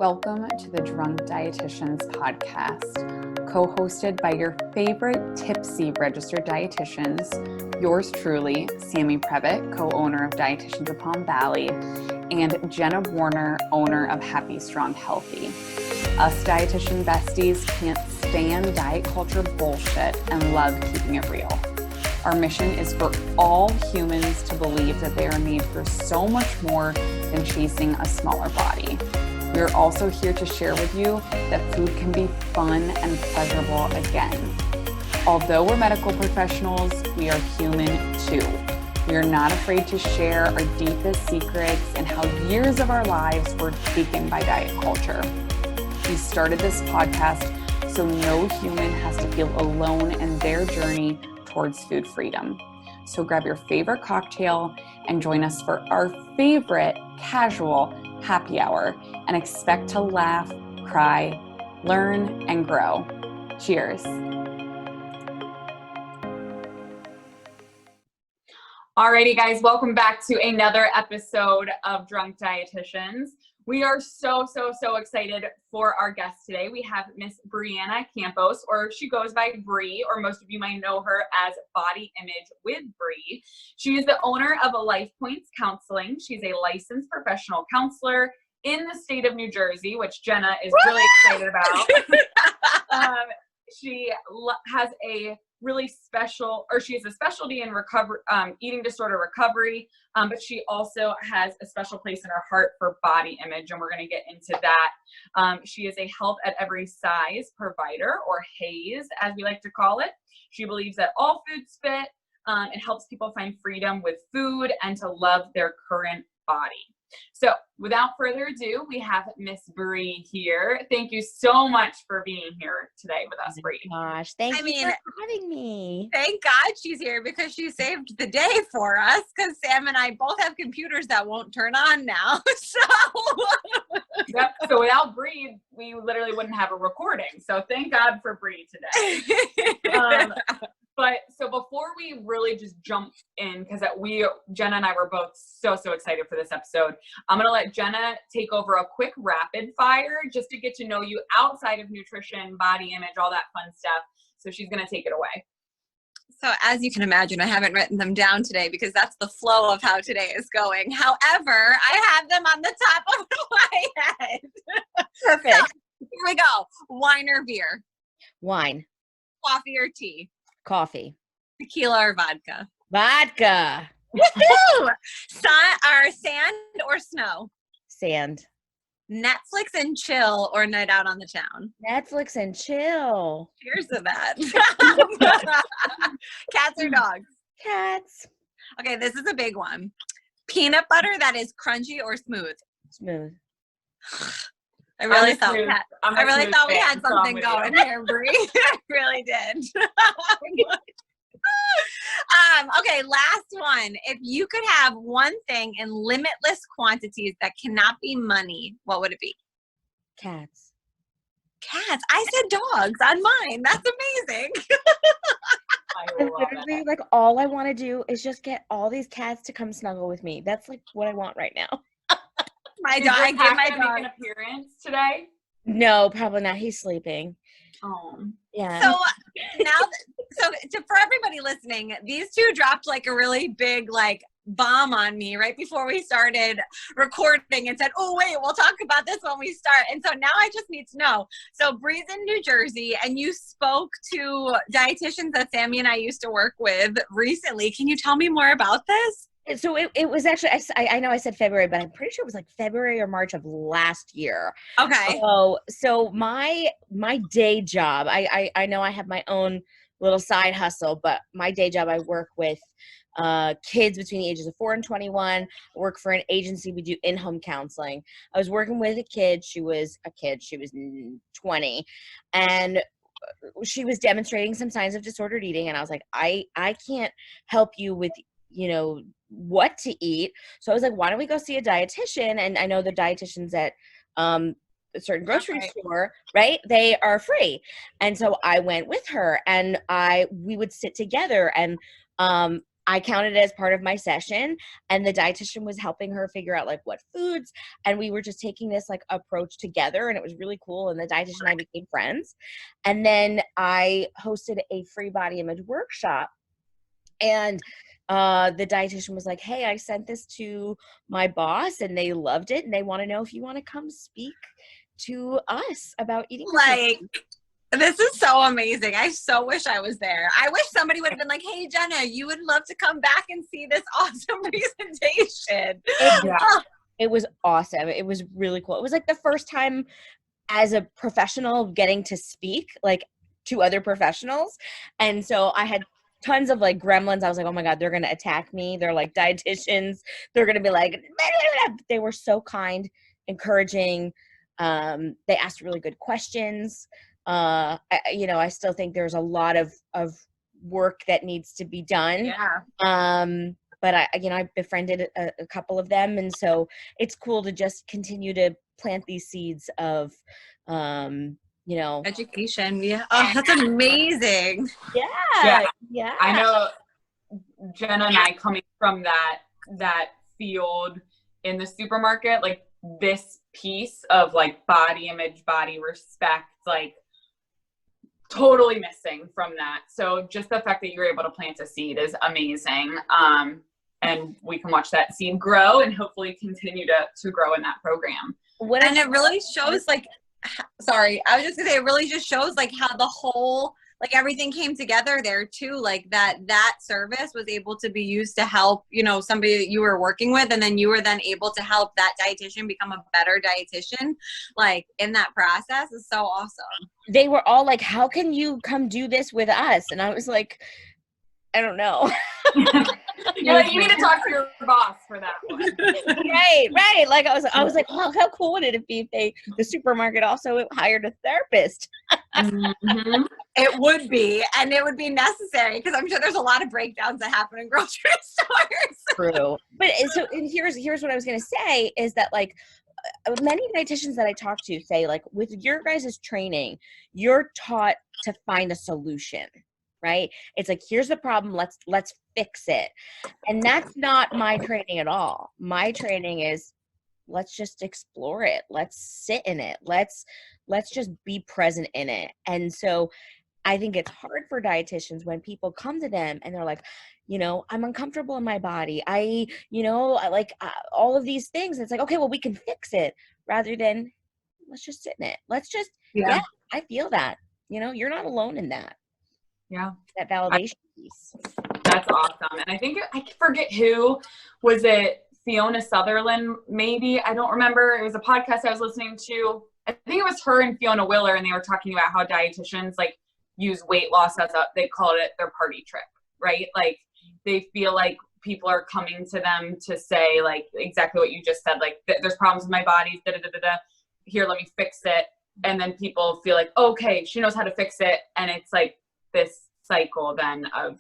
Welcome to the Drunk Dietitians podcast, co-hosted by your favorite tipsy registered dietitians, yours truly, Sammy Previtt, co-owner of Dietitians of Palm Valley, and Jenna Warner, owner of Happy, Strong, Healthy. Us dietitian besties can't stand diet culture bullshit and love keeping it real. Our mission is for all humans to believe that they are made for so much more than chasing a smaller body. We are also here to share with you that food can be fun and pleasurable again. Although we're medical professionals, we are human too. We are not afraid to share our deepest secrets and how years of our lives were taken by diet culture. We started this podcast so no human has to feel alone in their journey towards food freedom. So grab your favorite cocktail and join us for our favorite casual happy hour and expect to laugh, cry, learn, and grow. Cheers. Alrighty, guys, welcome back to another episode of Drunk Dietitians. We are so excited for our guest today. We have Miss Brianna Campos, or she goes by Bree, or most of you might know her as Body Image with Bree. She is the owner of Life Points Counseling. She's a licensed professional counselor in the state of New Jersey, which Jenna is really excited about. She has a really special, or she has a specialty in eating disorder recovery, but she also has a special place in her heart for body image, and we're going to get into that. She is a health at every size provider, or HAES as we like to call it. She believes that all foods fit and helps people find freedom with food and to love their current body. So without further ado, we have Miss Bree here. Thank you so much for being here today with us, Bree. Gosh, thank you for having me. Thank God she's here because she saved the day for us, because Sam and I both have computers that won't turn on now. Yep. So without Bree, we literally wouldn't have a recording. So thank God for Bree today. But so before we really just jump in, because Jenna and I were both so excited for this episode, I'm going to let Jenna take over a quick rapid fire just to get to know you outside of nutrition, body image, all that fun stuff. So she's going to take it away. So as you can imagine, I haven't written them down today because that's the flow of how today is going. However, I have them on the top of my head. Perfect. So, here we go. Wine or beer? Wine. Coffee or tea? Coffee. Tequila or vodka? Vodka. Woohoo! Sand or snow? Sand. Netflix and chill or night out on the town? Netflix and chill. Cheers to that. Cats or dogs? Cats. Okay, this is a big one. Peanut butter that is crunchy or smooth? Smooth. I really thought we had something going here, Bree. I really did. Okay, last one. If you could have one thing in limitless quantities that cannot be money, what would it be? Cats. Cats. I said dogs on mine. That's amazing. Literally, like, all I want to do is just get all these cats to come snuggle with me. That's like what I want right now. My dog. I gave my dog an appearance today. No, probably not. He's sleeping. Oh, yeah. So now, for everybody listening, these two dropped like a really big bomb on me right before we started recording and said, "Oh wait, we'll talk about this when we start." And so now I just need to know. So Bree's in New Jersey, and you spoke to dietitians that Sammy and I used to work with recently. Can you tell me more about this? So it was actually, I know I said February, but I'm pretty sure it was like February or March of last year. Okay. So my day job, I know I have my own little side hustle, but my day job, I work with kids between the ages of 4 and 21. I work for an agency. We do in-home counseling. I was working with a kid. She was 20, and she was demonstrating some signs of disordered eating. And I was like, I can't help you with, what to eat. So I was like, why don't we go see a dietitian? And I know the dietitians at a certain grocery store, right? They are free. And so I went with her, and we would sit together, and I counted it as part of my session, and the dietitian was helping her figure out like what foods, and we were just taking this like approach together, and it was really cool. And the dietitian and I became friends. And then I hosted a free body image workshop, and the dietitian was like, hey, I sent this to my boss and they loved it, and they want to know if you want to come speak to us about eating like this is so amazing. I so wish I was there. I wish somebody would have been like, hey Jenna, you would love to come back and see this awesome presentation. It was awesome. It was really cool. It was like the first time as a professional getting to speak like to other professionals. And so I had tons of like gremlins. I was like, oh my God, they're going to attack me. They're like dietitians. They're going to be like, blah, blah, blah. They were so kind, encouraging. They asked really good questions. I still think there's a lot of work that needs to be done. Yeah. But I befriended a couple of them. And so it's cool to just continue to plant these seeds of, education. Yeah. Oh, that's amazing. Yeah. I know Jenna and I, coming from that field in the supermarket, like this piece of like body image, body respect, like totally missing from that. So just the fact that you're able to plant a seed is amazing. And we can watch that seed grow and hopefully continue to grow in that program. And it really shows like, sorry, I was just gonna say, it really just shows like how the whole, like everything came together there too. Like that service was able to be used to help, somebody that you were working with. And then you were then able to help that dietitian become a better dietitian, like in that process is so awesome. They were all like, how can you come do this with us? And I was like, I don't know. You're like, you need to talk to your boss for that one. Right. Like I was like, oh, how cool would it be if the supermarket also hired a therapist? Mm-hmm. It would be, and it would be necessary because I'm sure there's a lot of breakdowns that happen in grocery stores. True. But here's what I was gonna say is that like many dietitians that I talk to say like with your guys' training, you're taught to find a solution. Right? It's like, here's the problem. Let's fix it. And that's not my training at all. My training is let's just explore it. Let's sit in it. Let's just be present in it. And so I think it's hard for dietitians when people come to them and they're like, I'm uncomfortable in my body. I like all of these things. It's like, okay, well, we can fix it rather than let's just sit in it. Let's just, yeah I feel that, you're not alone in that. Yeah. That validation piece. That's awesome. And I think, I forget who, was it Fiona Sutherland, maybe? I don't remember. It was a podcast I was listening to. I think it was her and Fiona Willer, and they were talking about how dietitians like use weight loss as they called it their party trick, right? Like they feel like people are coming to them to say like exactly what you just said, like there's problems with my body, here, let me fix it. And then people feel like, okay, she knows how to fix it. And it's like this cycle then of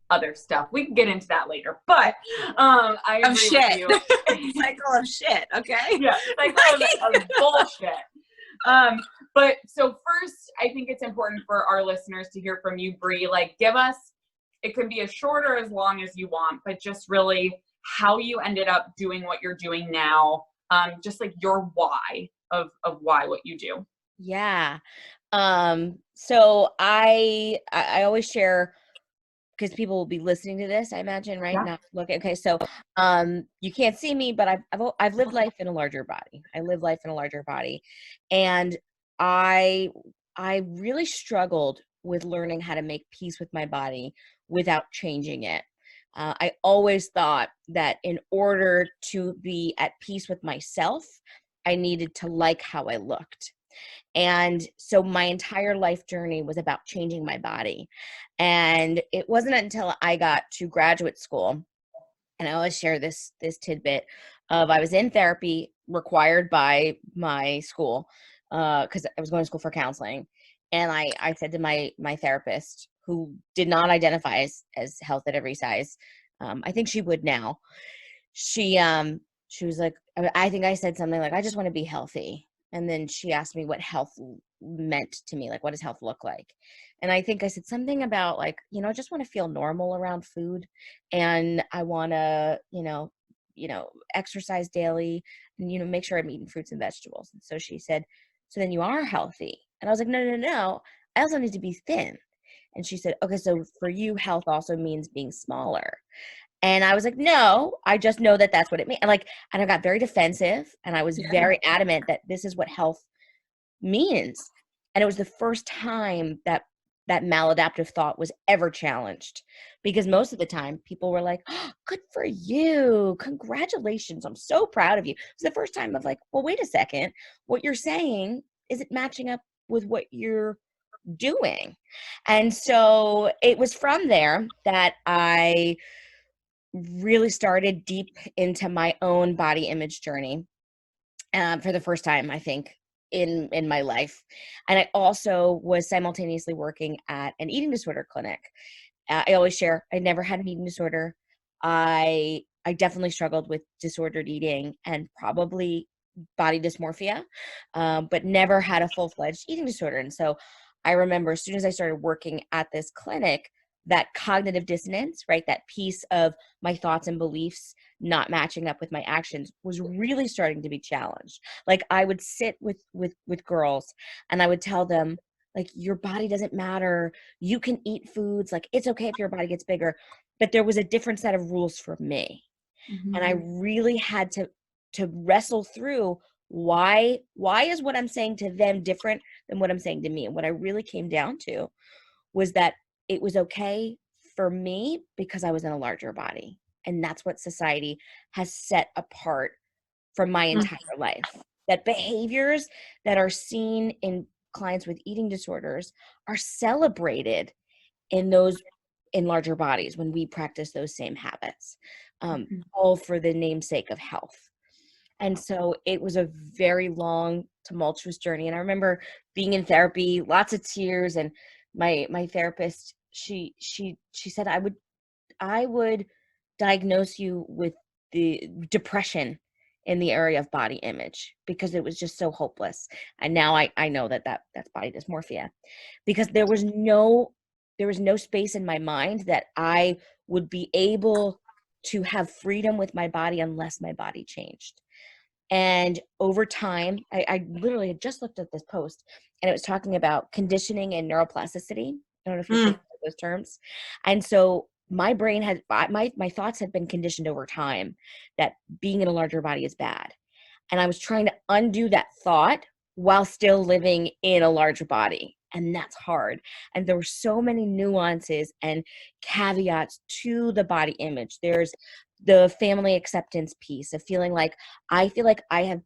other stuff. We can get into that later, but I agree shit. with you. Cycle of shit, okay? Yeah, cycle of bullshit. But so first, I think it's important for our listeners to hear from you, Bree. Like, give us, it can be as short or as long as you want, but just really how you ended up doing what you're doing now, just like your why of why what you do. Yeah. So I always share, because people will be listening to this, I imagine, right? Yeah. Now, look, okay. So, you can't see me, but I've lived life in a larger body. I live life in a larger body. And I really struggled with learning how to make peace with my body without changing it. I always thought that in order to be at peace with myself, I needed to like how I looked. And so my entire life journey was about changing my body. And it wasn't until I got to graduate school, and I always share this tidbit of I was in therapy required by my school because I was going to school for counseling. And I said to my therapist, who did not identify as health at every size, I think she would now. She was like, I think I said something like, I just want to be healthy. And then she asked me what health meant to me. Like, what does health look like? And I think I said something about like, I just want to feel normal around food, and I want to, exercise daily, and, make sure I'm eating fruits and vegetables. And so she said, so then you are healthy. And I was like, no, no, no. I also need to be thin. And she said, okay, so for you, health also means being smaller. And I was like, no, I just know that that's what it means. And I got very defensive, and I was very adamant that this is what health means. And it was the first time that maladaptive thought was ever challenged, because most of the time people were like, oh, good for you. Congratulations. I'm so proud of you. It was the first time of like, well, wait a second. What you're saying, is it matching up with what you're doing? And so it was from there that I really started deep into my own body image journey for the first time, I think, in my life. And I also was simultaneously working at an eating disorder clinic. I always share, I never had an eating disorder. I definitely struggled with disordered eating and probably body dysmorphia, but never had a full-fledged eating disorder. And so I remember as soon as I started working at this clinic, that cognitive dissonance, right? That piece of my thoughts and beliefs not matching up with my actions was really starting to be challenged. Like, I would sit with girls and I would tell them, like, your body doesn't matter. You can eat foods. Like, it's okay if your body gets bigger. But there was a different set of rules for me. And I really had to wrestle through why is what I'm saying to them different than what I'm saying to me? And what I really came down to was that it was okay for me because I was in a larger body. And that's what society has set apart from my entire life. That behaviors that are seen in clients with eating disorders are celebrated in larger bodies when we practice those same habits, all for the namesake of health. And so it was a very long, tumultuous journey. And I remember being in therapy, lots of tears, and my therapist, she said I would diagnose you with the depression in the area of body image because it was just so hopeless. And now I know that's body dysmorphia, because there was no space in my mind that I would be able to have freedom with my body unless my body changed. And over time, I literally had just looked at this post, and it was talking about conditioning and neuroplasticity. I don't know if you're familiar with those terms. And so my brain had, my thoughts had been conditioned over time that being in a larger body is bad. And I was trying to undo that thought while still living in a larger body. And that's hard. And there were so many nuances and caveats to the body image. There's the family acceptance piece of feeling like, I feel like I have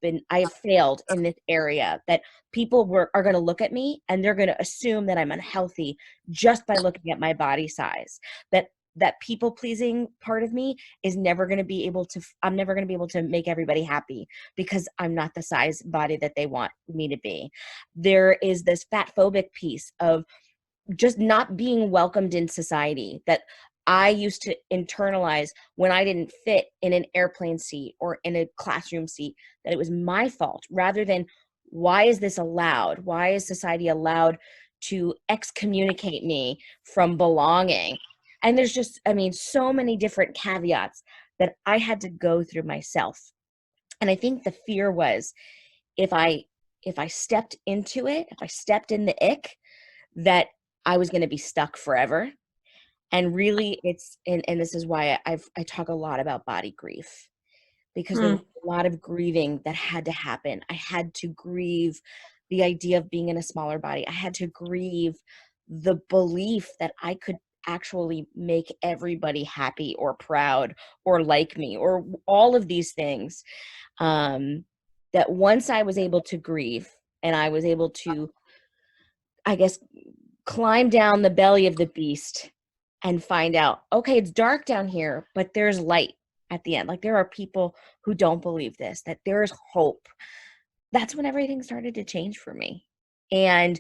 failed in this area, that people are going to look at me and they're going to assume that I'm unhealthy just by looking at my body size. That people pleasing part of me is never going to be able to, I'm never going to be able to make everybody happy because I'm not the size body that they want me to be. There is this fat phobic piece of just not being welcomed in society that I used to internalize when I didn't fit in an airplane seat or in a classroom seat, that it was my fault, rather than why is this allowed? Why is society allowed to excommunicate me from belonging? And there's just, so many different caveats that I had to go through myself. And I think the fear was, if I stepped into it, if I stepped in the ick, that I was going to be stuck forever. And really and this is why I talk a lot about body grief, because there was a lot of grieving that had to happen. I had to grieve the idea of being in a smaller body. I had to grieve the belief that I could actually make everybody happy or proud or like me or all of these things. That once I was able to grieve and I was able to, I guess, climb down the belly of the beast and find out, okay, it's dark down here, but there's light at the end. Like, there are people who don't believe this, that there's hope. That's when everything started to change for me. And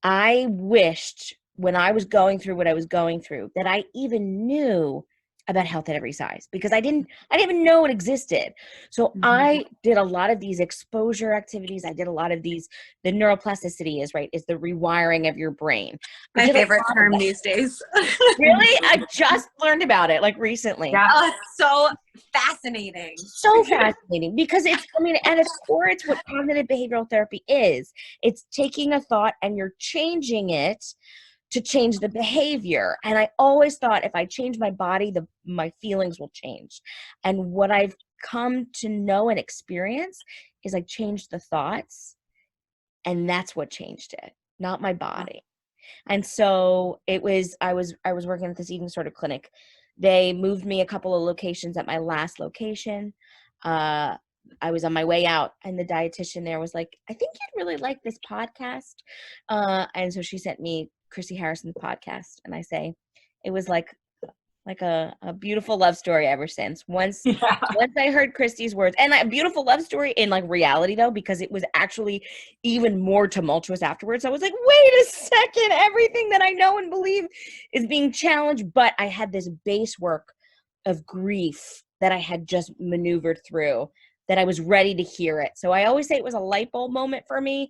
I wished, when I was going through what I was going through, that I even knew about health at every size, because I didn't even know it existed. So I did a lot of these exposure activities. I did a lot of these, the neuroplasticity is the rewiring of your brain. My favorite term these days. Really? I just learned about it like recently. Yeah. Oh, it's so fascinating. So fascinating, because it's, I mean, at its core, it's what cognitive behavioral therapy is. It's taking a thought and you're changing it to change the behavior. And I always thought, if I change my body, my feelings will change. And what I've come to know and experience is I changed the thoughts, and that's what changed it, not my body. And so I was working at this eating disorder clinic. They moved me a couple of locations. At my last location, I was on my way out, and the dietitian there was like, I think you'd really like this podcast. And so she sent me Chrissy Harrison's podcast, and I say, it was like a beautiful love story ever since. Once I heard Christy's words, and a beautiful love story in like reality though, because it was actually even more tumultuous afterwards. I was like, wait a second, everything that I know and believe is being challenged. But I had this base work of grief that I had just maneuvered through, that I was ready to hear it. So I always say it was a light bulb moment for me,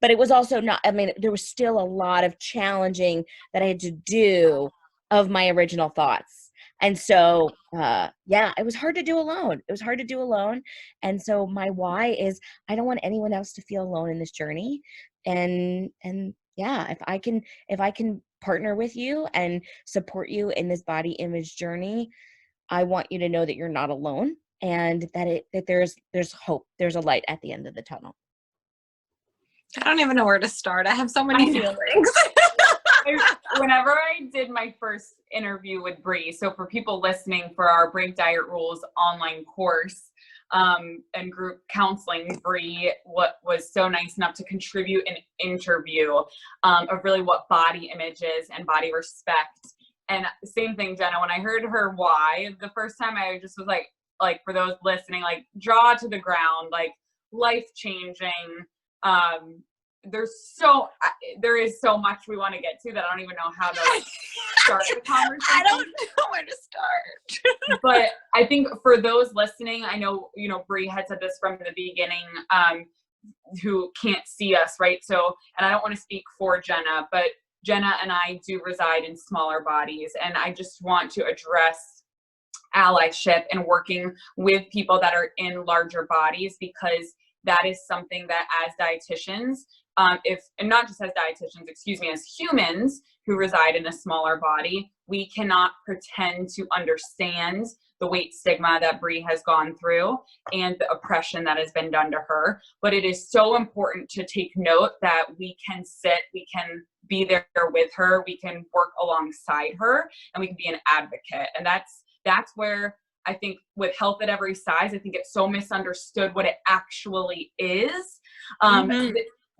but it was also not, I mean, there was still a lot of challenging that I had to do of my original thoughts. And so, it was hard to do alone. It was hard to do alone. And so my why is, I don't want anyone else to feel alone in this journey. And if I can partner with you and support you in this body image journey, I want you to know that you're not alone, and that there's hope. There's a light at the end of the tunnel. I don't even know where to start. I have so many feelings. Whenever I did my first interview with Bree, so for people listening, for our Break Diet Rules online course and group counseling, Bree was so nice enough to contribute an interview of really what body image is and body respect. And same thing, Jenna, when I heard her why, the first time, I just was like for those listening, like jaw to the ground, like life-changing. There is so much we want to get to that I don't even know how to start the conversation. I don't know where to start. But I think for those listening, I know, Bree had said this from the beginning, who can't see us, right? So, and I don't want to speak for Jenna, but Jenna and I do reside in smaller bodies. And I just want to address allyship and working with people that are in larger bodies, because that is something that as dietitians, and not just as dietitians, as humans who reside in a smaller body, we cannot pretend to understand the weight stigma that Bree has gone through and the oppression that has been done to her. But it is so important to take note that we can we can be there with her, we can work alongside her, and we can be an advocate. And that's where I think with health at every size, I think it's so misunderstood what it actually is.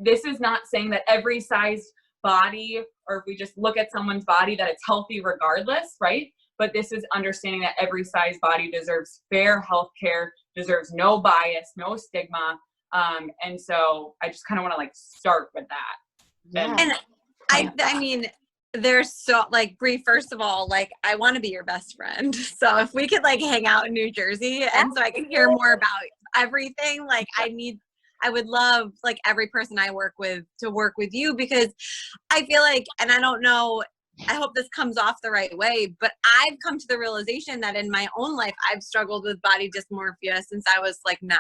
This is not saying that every size body, or if we just look at someone's body, that it's healthy regardless, right? But this is understanding that every size body deserves fair health care, deserves no bias, no stigma. And so I just kind of want to start with that. Yeah. And I mean, there's so Bree, first of all, I want to be your best friend. So if we could hang out in New Jersey, and so I can hear more about everything, I would love every person I work with to work with you, because I feel and I don't know, I hope this comes off the right way, but I've come to the realization that in my own life, I've struggled with body dysmorphia since I was 9.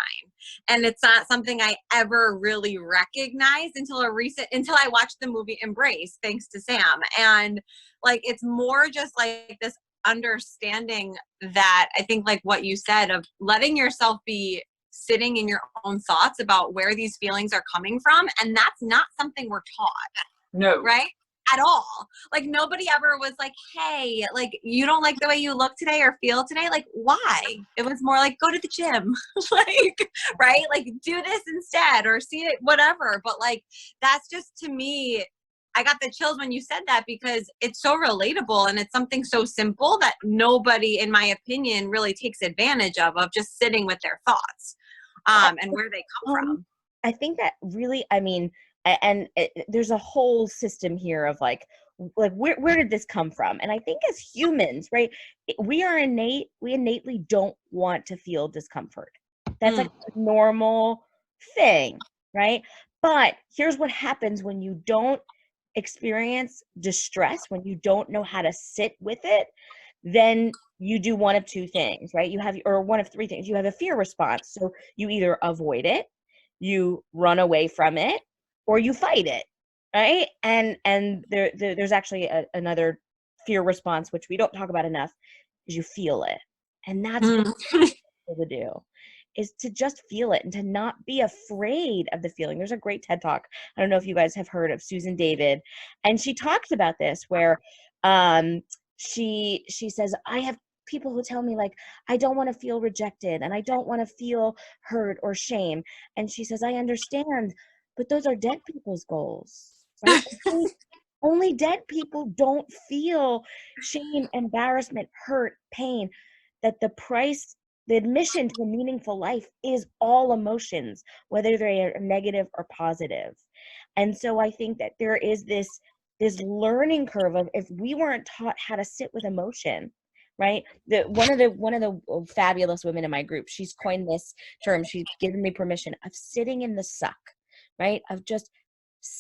And it's not something I ever really recognized until I watched the movie Embrace, thanks to Sam. And it's more just this understanding that I think what you said of letting yourself be sitting in your own thoughts about where these feelings are coming from. And that's not something we're taught. No. Right? At all. Nobody ever was hey, you don't like the way you look today or feel today. Why? It was more go to the gym, right? Do this instead, or see it, whatever. But that's just, to me, I got the chills when you said that, because it's so relatable, and it's something so simple that nobody, in my opinion, really takes advantage of just sitting with their thoughts, and where they come from. I think that really, I mean, and there's a whole system here of like where did this come from? And I think as humans, right, we innately don't want to feel discomfort. That's like a normal thing, right? But here's what happens when you don't experience distress, when you don't know how to sit with it, then you do one of two things, right? Or one of three things. You have a fear response. So you either avoid it, you run away from it, or you fight it, right? And there's actually another fear response, which we don't talk about enough, is you feel it. And that's what to do, is to just feel it and to not be afraid of the feeling. There's a great TED Talk. I don't know if you guys have heard of Susan David, and she talks about this where she says, I have people who tell me, like, I don't want to feel rejected and I don't want to feel hurt or shame. And she says, I understand, but those are dead people's goals, right? Only dead people don't feel shame, embarrassment, hurt, pain. That the admission to a meaningful life is all emotions, whether they are negative or positive. And so I think that there is this learning curve of, if we weren't taught how to sit with emotion, right? One of the fabulous women in my group, she's coined this term. She's given me permission of sitting in the suck, right? Of just,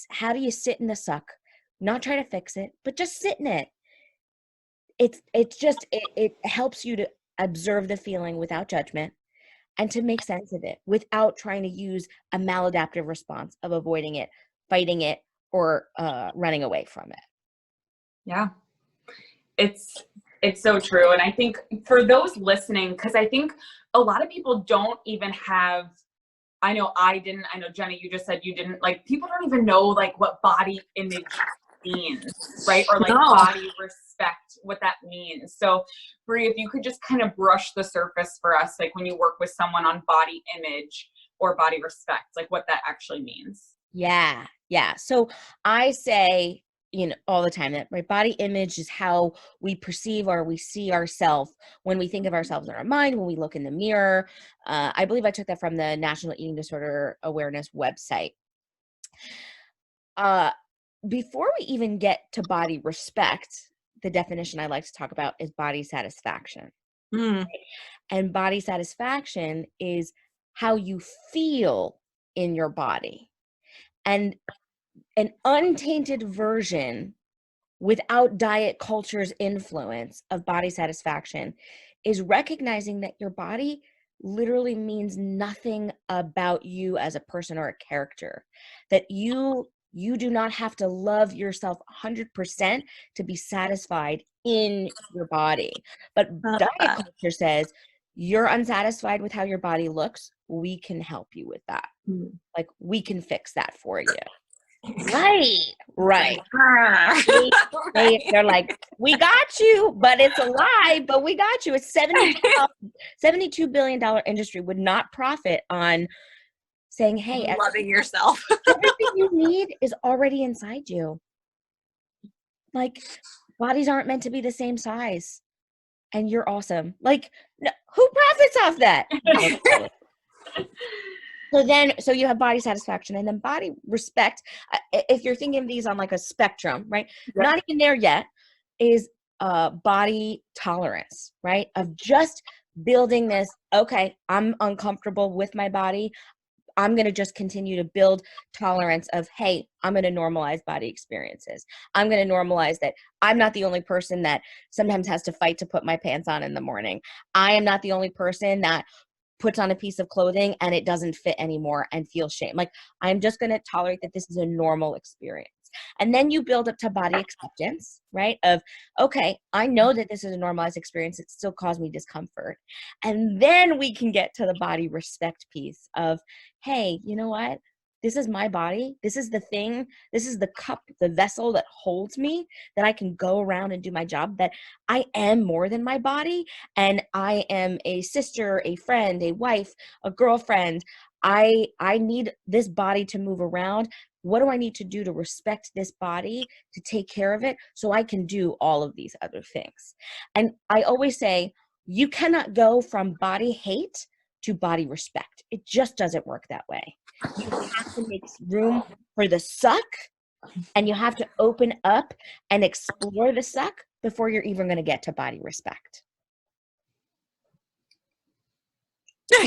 how do you sit in the suck? Not try to fix it, but just sit in it. It helps you to observe the feeling without judgment and to make sense of it without trying to use a maladaptive response of avoiding it, fighting it, or running away from it. Yeah, it's so true. And I think for those listening, because I think a lot of people don't even have, I know Jenny, you just said you didn't, like, people don't even know like what body image means, right? Or like body respect, what that means. So Bree, if you could just kind of brush the surface for us, like when you work with someone on body image or body respect, like what that actually means. Yeah. So I say, all the time that body image is how we perceive or we see ourselves when we think of ourselves in our mind, when we look in the mirror. I believe I took that from the National Eating Disorder Awareness website. Before we even get to body respect, the definition I like to talk about is body satisfaction. Right? And body satisfaction is how you feel in your body. And an untainted version without diet culture's influence of body satisfaction is recognizing that your body literally means nothing about you as a person or a character, that you do not have to love yourself 100% to be satisfied in your body. But diet culture says, you're unsatisfied with how your body looks, we can help you with that. Like, we can fix that for you. Right. They're like, we got you, but it's a lie, but we got you. It's $72 billion industry would not profit on saying, hey, loving yourself. Everything you need is already inside you. Like, bodies aren't meant to be the same size. And you're awesome. Like, no, who profits off that? So you have body satisfaction and then body respect. If you're thinking of these on like a spectrum, right? Yep. Not even there yet, is body tolerance, right? Of just building this, okay, I'm uncomfortable with my body. I'm going to just continue to build tolerance of, hey, I'm going to normalize body experiences. I'm going to normalize that I'm not the only person that sometimes has to fight to put my pants on in the morning. I am not the only person that puts on a piece of clothing and it doesn't fit anymore and feel shame. Like, I'm just going to tolerate that this is a normal experience. And then you build up to body acceptance, right? Of, okay, I know that this is a normalized experience. It still caused me discomfort. And then we can get to the body respect piece of, hey, you know what? This is my body. This is the thing. This is the cup, the vessel that holds me, that I can go around and do my job, that I am more than my body. And I am a sister, a friend, a wife, a girlfriend. I need this body to move around. What do I need to do to respect this body, to take care of it, so I can do all of these other things? And I always say, you cannot go from body hate to body respect. It just doesn't work that way. You have to make room for the suck And you have to open up and explore the suck before you're even going to get to body respect.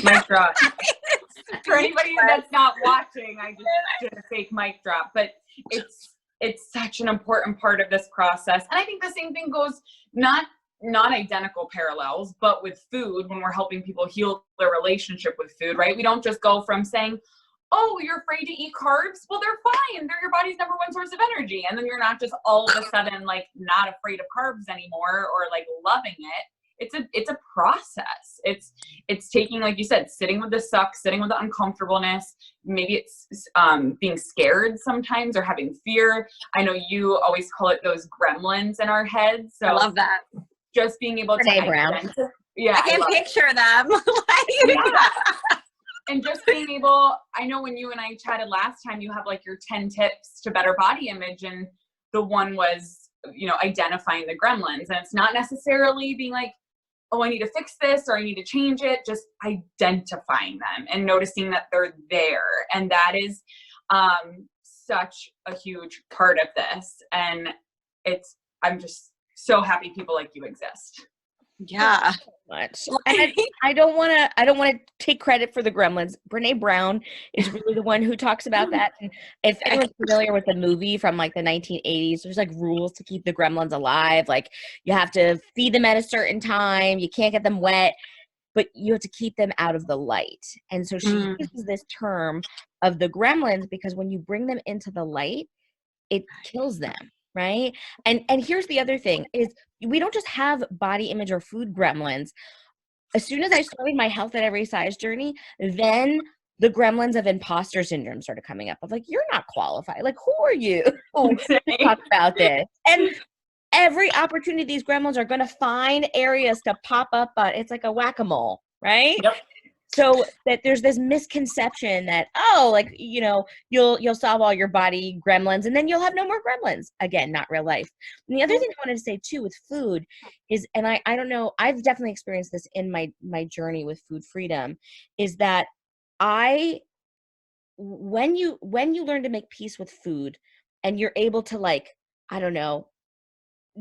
Mic drop. For anybody that's not watching, I just did a fake mic drop, but it's such an important part of this process. And I think the same thing goes, not identical parallels, but with food, when we're helping people heal their relationship with food, right? We don't just go from saying, oh, you're afraid to eat carbs? Well, they're fine. They're your body's number one source of energy. And then you're not just all of a sudden like not afraid of carbs anymore or like loving it. It's a process. It's taking, like you said, sitting with the suck, sitting with the uncomfortableness. Maybe it's being scared sometimes or having fear. I know you always call it those gremlins in our heads. So I love that. Just being able to identify. Yeah, I can picture them. Yeah. And just being able, I know when you and I chatted last time, you have like your 10 tips to better body image, and the one was, identifying the gremlins. And it's not necessarily being like, oh, I need to fix this or I need to change it, just identifying them and noticing that they're there. And that is such a huge part of this. And I'm just so happy people like you exist. Yeah. Much. And I don't want to take credit for the gremlins. Brene Brown is really the one who talks about that. And if anyone's familiar with the movie from like the 1980s, there's like rules to keep the gremlins alive. Like you have to feed them at a certain time. You can't get them wet, but you have to keep them out of the light. And so she uses this term of the gremlins because when you bring them into the light, it kills them. Right. And here's the other thing is we don't just have body image or food gremlins. As soon as I started my health at every size journey, then the gremlins of imposter syndrome started coming up. Of like, you're not qualified. Like, who are you to talk about this? And every opportunity, these gremlins are going to find areas to pop up on. It's like a whack-a-mole, right? Yep. So that there's this misconception that, you'll solve all your body gremlins and then you'll have no more gremlins. Again, not real life. And the other thing I wanted to say too with food is, and I don't know, I've definitely experienced this in my journey with food freedom, is that when you learn to make peace with food and you're able to like, I don't know,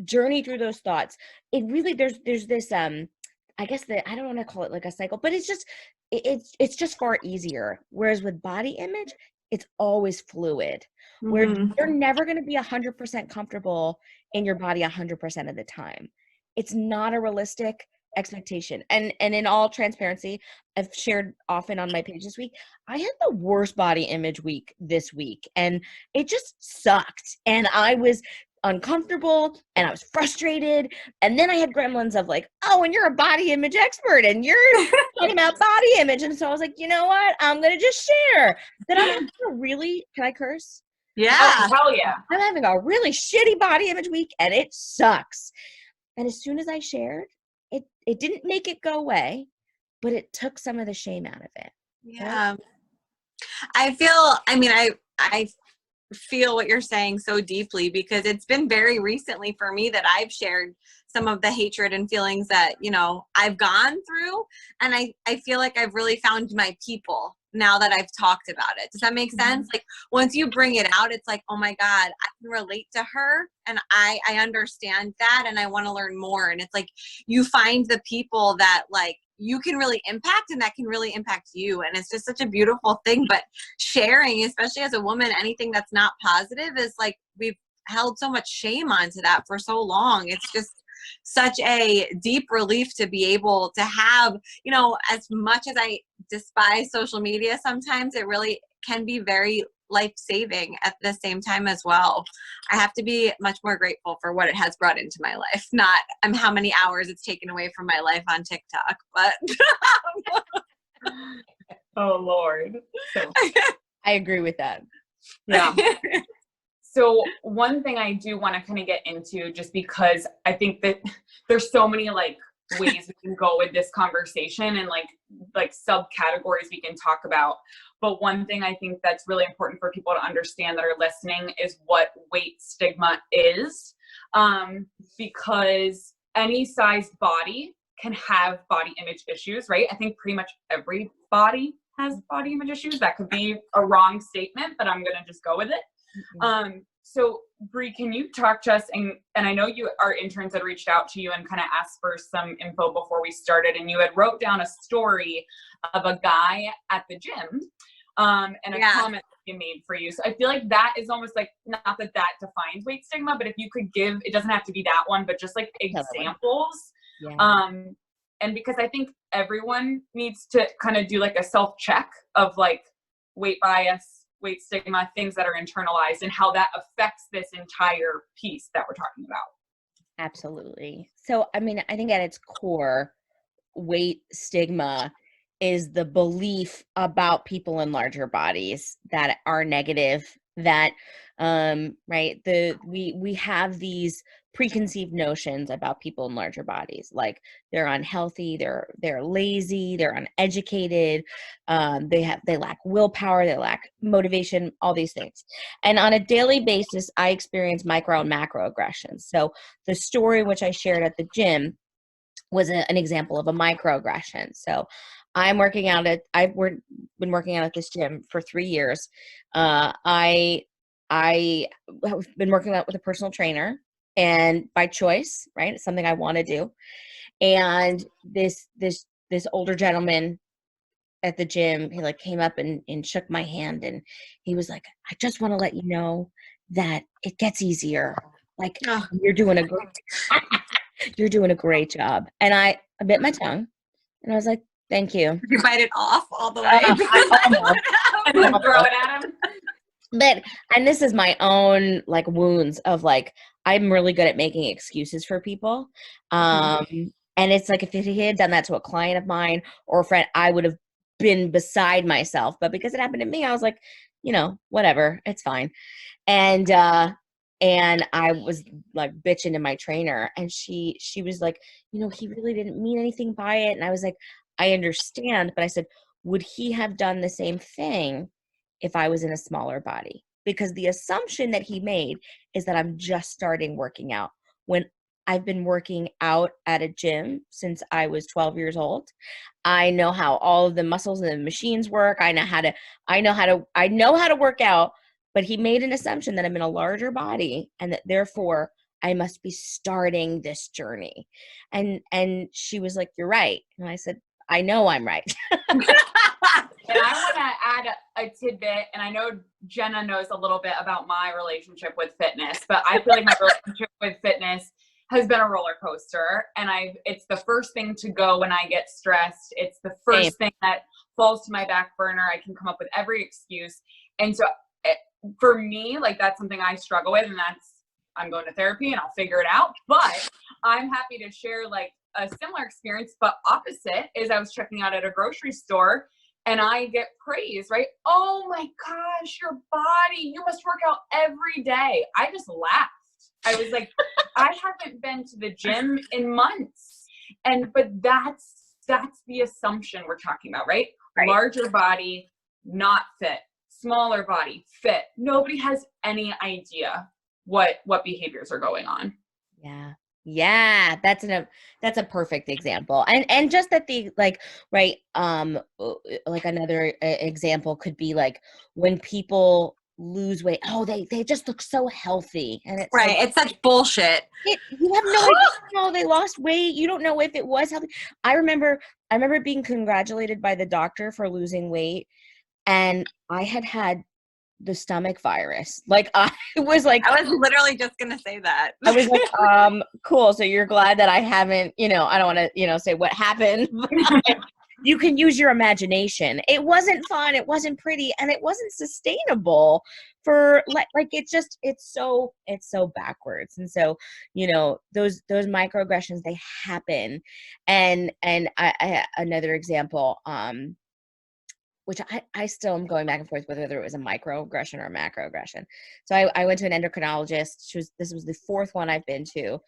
journey through those thoughts, it really, there's this, I guess that I don't want to call it like a cycle, but it's just far easier. Whereas with body image, it's always fluid. Where you're never going to be 100% comfortable in your body 100% of the time. It's not a realistic expectation. And in all transparency, I've shared often on my page this week, I had the worst body image week this week, and it just sucked. And I was uncomfortable and I was frustrated, and then I had gremlins of like, oh, and you're a body image expert and you're talking about body image, and so I was like, you know what, I'm gonna just share that I'm having a really, can I curse? Yeah. Oh, hell yeah. I'm having a really shitty body image week and it sucks. And as soon as I shared, it didn't make it go away, but it took some of the shame out of it. Yeah. I feel what you're saying so deeply, because it's been very recently for me that I've shared some of the hatred and feelings that, I've gone through. And I feel like I've really found my people now that I've talked about it. Does that make sense? Like once you bring it out, it's like, oh my God, I can relate to her and I understand that and I want to learn more. And it's like, you find the people that like you can really impact and that can really impact you. And it's just such a beautiful thing. But sharing, especially as a woman, anything that's not positive is like, we've held so much shame onto that for so long. It's just such a deep relief to be able to have, as much as I despise social media, sometimes it really can be very life-saving at the same time as well. I have to be much more grateful for what it has brought into my life, not how many hours it's taken away from my life on TikTok, but oh Lord. So. I agree with that. Yeah. So one thing I do want to kind of get into, just because I think that there's so many like ways we can go with this conversation and like subcategories we can talk about. But one thing I think that's really important for people to understand that are listening is what weight stigma is, because any size body can have body image issues, right? I think pretty much every body has body image issues. That could be a wrong statement, but I'm going to just go with it. So Bree, can you talk to us, and I know our interns had reached out to you and kind of asked for some info before we started, and you had wrote down a story of a guy at the gym, and a comment that you made for you. So I feel like that is almost like, not that defines weight stigma, but if you could give, it doesn't have to be that one, but just like examples. Yeah. And because I think everyone needs to kind of do like a self-check of like weight bias, weight stigma, things that are internalized, and how that affects this entire piece that we're talking about. Absolutely. So, I mean, I think at its core, weight stigma is the belief about people in larger bodies that are negative, that right, we have these preconceived notions about people in larger bodies, like they're unhealthy, they're lazy, they're uneducated, they lack willpower, they lack motivation, all these things. And on a daily basis, I experience micro and macroaggressions. So the story which I shared at the gym was an example of a microaggression. So I've been working out at this gym for 3 years. I have been working out with a personal trainer, and by choice, right? It's something I want to do. And this older gentleman at the gym, he like came up and shook my hand, and he was like, "I just want to let you know that it gets easier. Like, you're doing a great job." And I bit my tongue, and I was like, "Thank you." You bite it off all the way. And then throw it at him. But, and this is my own like wounds of like, I'm really good at making excuses for people. And it's like, if he had done that to a client of mine or a friend, I would have been beside myself. But because it happened to me, I was like, whatever, it's fine. And I was like bitching to my trainer, and she was like, he really didn't mean anything by it. And I was like, I understand. But I said, would he have done the same thing if I was in a smaller body? Because the assumption that he made is that I'm just starting working out, when I've been working out at a gym since I was 12 years old. I know how all of the muscles and the machines work. I know how to work out. But he made an assumption that I'm in a larger body, and that therefore I must be starting this journey. And she was like, "You're right." And I said, "I know I'm right." And I want to add a tidbit, and I know Jenna knows a little bit about my relationship with fitness, but I feel like my relationship with fitness has been a roller coaster, and it's the first thing to go when I get stressed. It's the first thing that falls to my back burner. I can come up with every excuse. And so for me, like, that's something I struggle with, and I'm going to therapy and I'll figure it out. But I'm happy to share like a similar experience, but opposite is I was checking out at a grocery store, and I get praise, right? "Oh my gosh, your body, you must work out every day." I just laughed. I was like, I haven't been to the gym in months. But that's the assumption we're talking about, right? Larger body, not fit. Smaller body, fit. Nobody has any idea what behaviors are going on. Yeah, that's a perfect example. And just that like another example could be like when people lose weight, they just look so healthy, and it's right, like, it's such bullshit. You have no idea how they lost weight. You don't know if it was healthy. I remember being congratulated by the doctor for losing weight, and I had the stomach virus. Like, I was literally just gonna say that. I was like, cool. So you're glad that I haven't, I don't want to, say what happened. You can use your imagination. It wasn't fun. It wasn't pretty, and it wasn't sustainable for like it's so backwards. And so, those microaggressions, they happen. And I another example, which I still am going back and forth whether it was a microaggression or a macroaggression. So I went to an endocrinologist. This was the fourth one I've been to,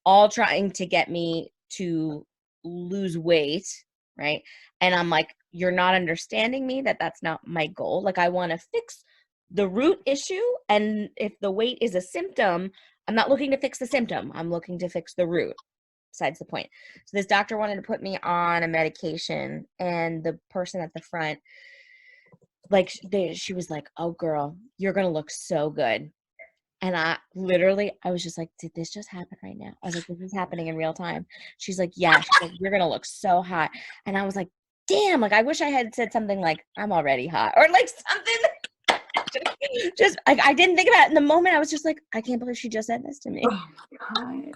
all trying to get me to lose weight, right? And I'm like, you're not understanding me, that's not my goal. Like, I want to fix the root issue. And if the weight is a symptom, I'm not looking to fix the symptom. I'm looking to fix the root. Besides the point. So this doctor wanted to put me on a medication, and the person at the front, like, she was like, "Oh girl, you're going to look so good." And I was just like, did this just happen right now? I was like, this is happening in real time. She's like, yeah. She's like, you're going to look so hot. And I was like, damn, like, I wish I had said something like, I'm already hot, or like something. just like, I didn't think about it in the moment. I was just like, I can't believe she just said this to me. Oh my God.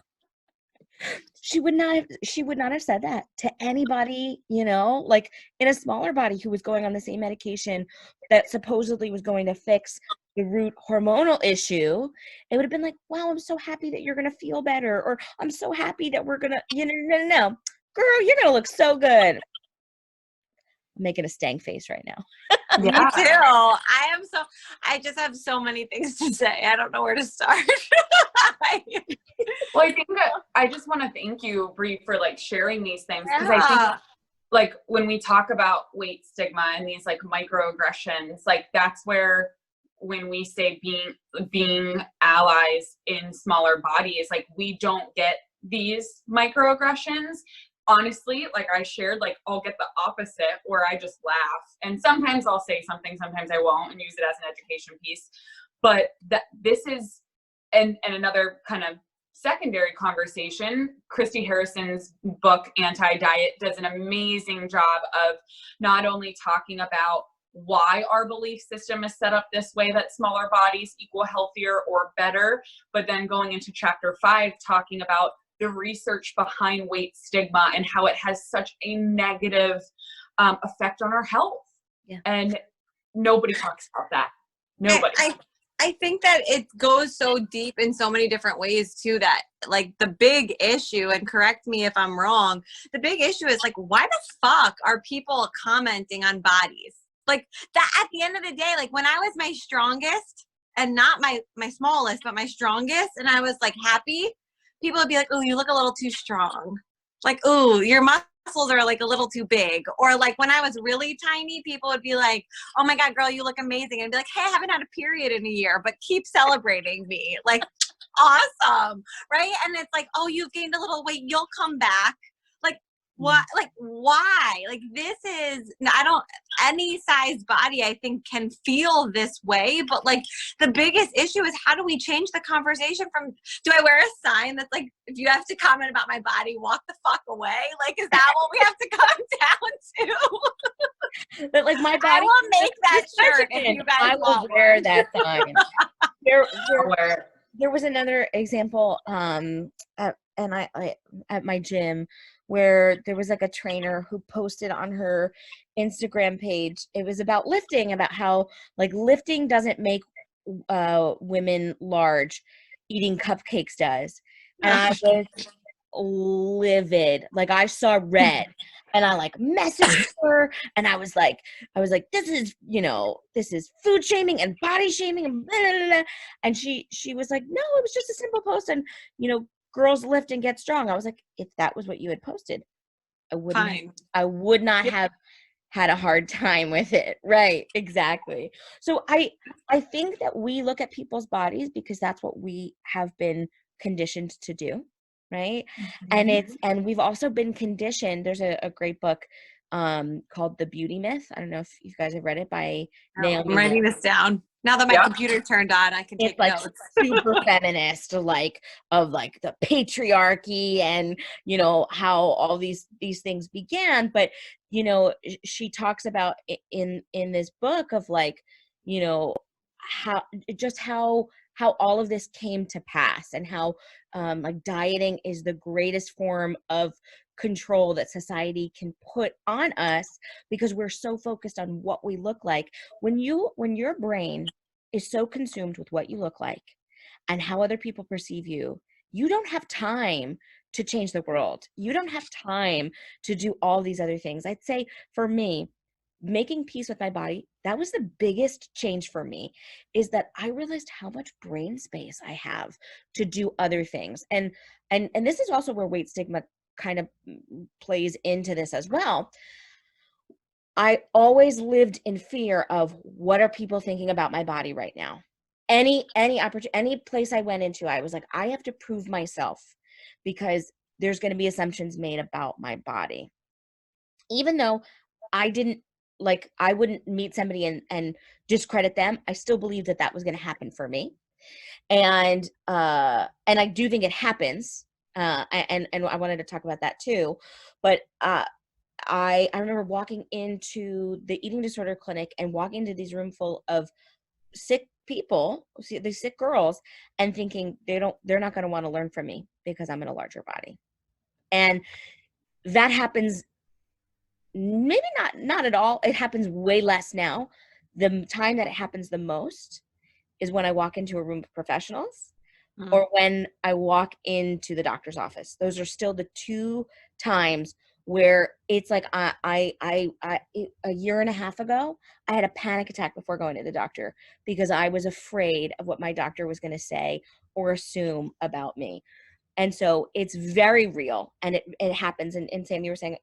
She would not have said that to anybody, you know, like in a smaller body who was going on the same medication that supposedly was going to fix the root hormonal issue. It would have been like, wow, I'm so happy that you're going to feel better. Or I'm so happy that we're going to, no. Girl, you're going to look so good. I'm making a stank face right now. Me too. I just have so many things to say. I don't know where to start. Well, I think I just want to thank you, Bree, for like sharing these things, because I think like when we talk about weight stigma and these like microaggressions, like that's where, when we say being allies in smaller bodies, like we don't get these microaggressions. Honestly, like I shared, like I'll get the opposite where I just laugh, and sometimes I'll say something, sometimes I won't, and use it as an education piece. But this is, and another kind of secondary conversation, Christy Harrison's book, Anti-Diet, does an amazing job of not only talking about why our belief system is set up this way, that smaller bodies equal healthier or better, but then going into chapter 5, talking about the research behind weight stigma and how it has such a negative effect on our health. Yeah. And nobody talks about that. Nobody. I think that it goes so deep in so many different ways too, that like the big issue, and correct me if I'm wrong, the big issue is like, why the fuck are people commenting on bodies? Like that at the end of the day, like when I was my strongest, and not my smallest, but my strongest, and I was like happy, people would be like, oh, you look a little too strong. Like, oh, your muscles are like a little too big. Or like when I was really tiny, people would be like, oh my God, girl, you look amazing. And I'd be like, hey, I haven't had a period in a year, but keep celebrating me. Like, awesome. Right. And it's like, oh, you've gained a little weight. You'll come back. Like, what? Like, why? Like, this is, any size body, I think, can feel this way. But like, the biggest issue is, how do we change the conversation from, do I wear a sign that's like, if you have to comment about my body, walk the fuck away? Like, is that what we have to come down to? But like my body, I will make that shirt if you guys I will wear that sign. There was another example at my gym where there was like a trainer who posted on her Instagram page. It was about lifting, about how like lifting doesn't make women large, eating cupcakes does. And I was livid. Like I saw red. And I like messaged her, and I was like, this is food shaming and body shaming and blah, blah, blah. And she was like, no, it was just a simple post, and girls lift and get strong. I was like, if that was what you had posted, I would not have had a hard time with it. Right. Exactly. So I think that we look at people's bodies because that's what we have been conditioned to do. Right. Mm-hmm. And we've also been conditioned. There's a great book called The Beauty Myth. I don't know if you guys have read it by Naomi. I'm writing this down. Now that my computer turned on, I can take notes. Super feminist, like of like the patriarchy and, how all these things began. But, she talks about in this book of like, how all of this came to pass, and how like dieting is the greatest form of control that society can put on us, because we're so focused on what we look like. When your brain is so consumed with what you look like and how other people perceive you, you don't have time to change the world. You don't have time to do all these other things. I'd say for me, making peace with my body, that was the biggest change for me, is that I realized how much brain space I have to do other things. And this is also where weight stigma kind of plays into this as well. I always lived in fear of, what are people thinking about my body right now? Any opportunity, any place I went into, I was like, I have to prove myself, because there's going to be assumptions made about my body. Even though I wouldn't meet somebody and discredit them, I still believed that was going to happen for me. And I do think it happens. And I wanted to talk about that too. But I remember walking into the eating disorder clinic and walking into these room full of sick people, these sick girls, and thinking they're not going to want to learn from me because I'm in a larger body. And that happens, maybe not at all. It happens way less now. The time that it happens the most is when I walk into a room of professionals or when I walk into the doctor's office. Those are still the two times where it's like a year and a half ago, I had a panic attack before going to the doctor because I was afraid of what my doctor was going to say or assume about me. And so it's very real, and it happens. And Sam, you were saying,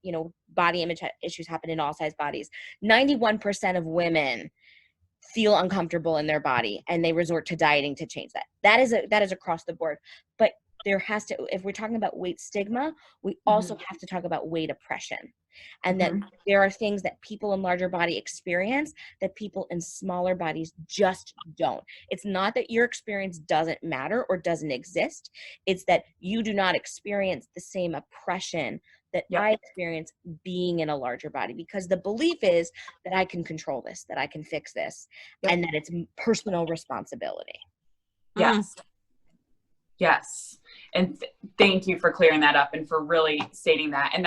body image issues happen in all size bodies. 91% of women feel uncomfortable in their body, and they resort to dieting to change that. That is across the board. But there has to, if we're talking about weight stigma, we also have to talk about weight oppression, and that there are things that people in larger body experience that people in smaller bodies just don't. It's not that your experience doesn't matter or doesn't exist. It's that you do not experience the same oppression that I experience being in a larger body, because the belief is that I can control this, that I can fix this, and that it's personal responsibility. Yes. Yes. And thank you for clearing that up and for really stating that. And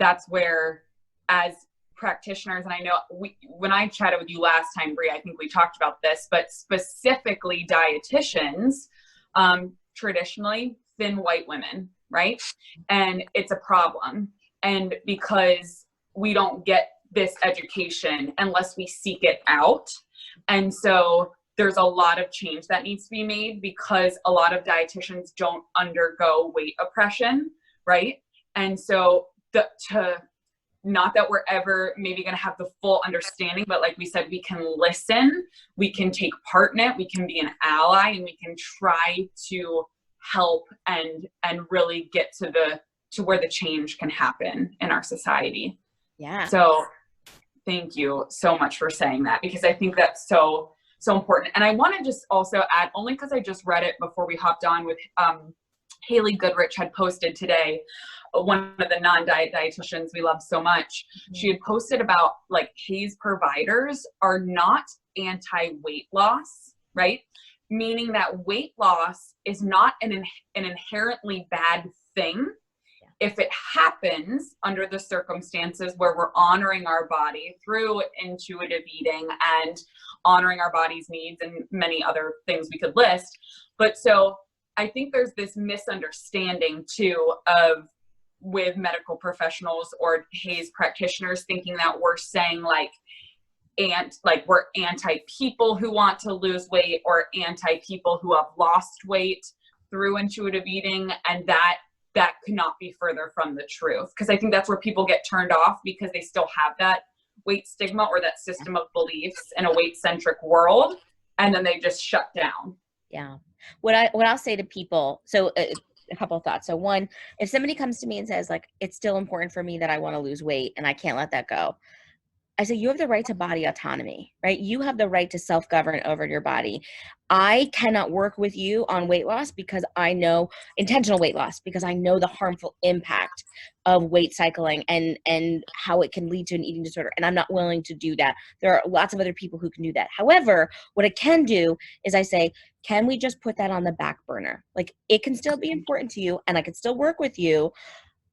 that's where, as practitioners, and I know when I chatted with you last time, Brie, I think we talked about this, but specifically dietitians, traditionally thin white women, right? And it's a problem. And because we don't get this education unless we seek it out. And so there's a lot of change that needs to be made because a lot of dietitians don't undergo weight oppression, right? And so not that we're ever maybe going to have the full understanding, but like we said, we can listen, we can take part in it, we can be an ally, and we can try to help and really get to where the change can happen in our society. Yeah. So thank you so much for saying that, because I think that's so important. And I want to just also add, only because I just read it before we hopped on with Haley Goodrich had posted today, one of the non-diet dietitians we love so much. She had posted about like Hays providers are not anti-weight loss, right? Meaning that weight loss is not an inherently bad thing if it happens under the circumstances where we're honoring our body through intuitive eating and honoring our body's needs and many other things we could list. But so I think there's this misunderstanding too with medical professionals or Hays practitioners thinking that we're saying we're anti-people who want to lose weight or anti-people who have lost weight through intuitive eating, and that could not be further from the truth, because I think that's where people get turned off, because they still have that weight stigma or that system of beliefs in a weight-centric world, and then they just shut down. Yeah. What I'll say to people, so a couple of thoughts. So one, if somebody comes to me and says like, it's still important for me that I want to lose weight and I can't let that go, I say, you have the right to body autonomy, right? You have the right to self-govern over your body. I cannot work with you on weight loss because I know intentional weight loss, because I know the harmful impact of weight cycling and how it can lead to an eating disorder. And I'm not willing to do that. There are lots of other people who can do that. However, what I can do is I say, can we just put that on the back burner? Like, it can still be important to you and I can still work with you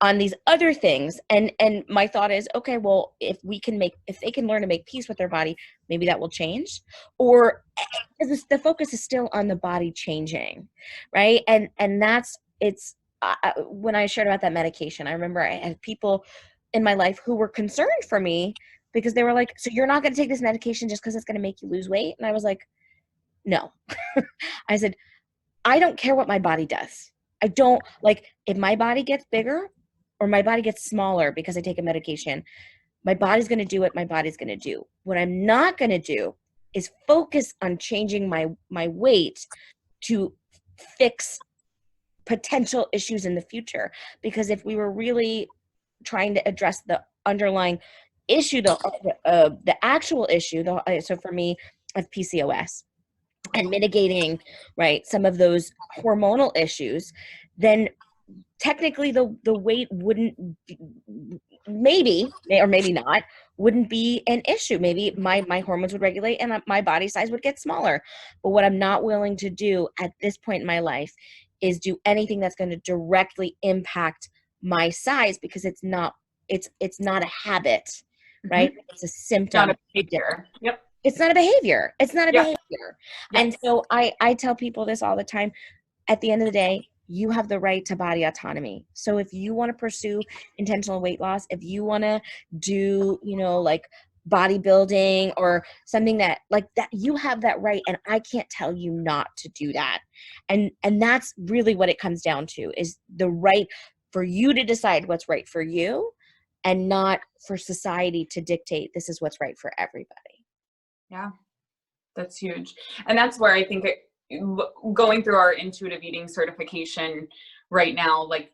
on these other things. And my thought is, okay, well, if they can learn to make peace with their body, maybe that will change. Or the focus is still on the body changing, right? And when I shared about that medication, I remember I had people in my life who were concerned for me because they were like, so you're not going to take this medication just because it's going to make you lose weight? And I was like, no. I said, I don't care what my body does. I don't, like, if my body gets bigger or my body gets smaller because I take a medication, my body's going to do what my body's going to do. What I'm not going to do is focus on changing my weight to fix potential issues in the future. Because if we were really trying to address the underlying issue, the actual issue, so for me, I have PCOS. and mitigating, right, some of those hormonal issues, then technically the weight wouldn't be, maybe or maybe not, wouldn't be an issue. Maybe my hormones would regulate and my body size would get smaller. But what I'm not willing to do at this point in my life is do anything that's going to directly impact my size, because it's not a habit, right? It's a symptom. Not a behavior. Yep. It's not a behavior. It's not a behavior. Yes. And so I tell people this all the time. At the end of the day, you have the right to body autonomy. So if you want to pursue intentional weight loss, if you want to do, like bodybuilding or something that like that, you have that right. And I can't tell you not to do that. And that's really what it comes down to, is the right for you to decide what's right for you, and not for society to dictate this is what's right for everybody. Yeah, that's huge. And that's where I think going through our intuitive eating certification right now, like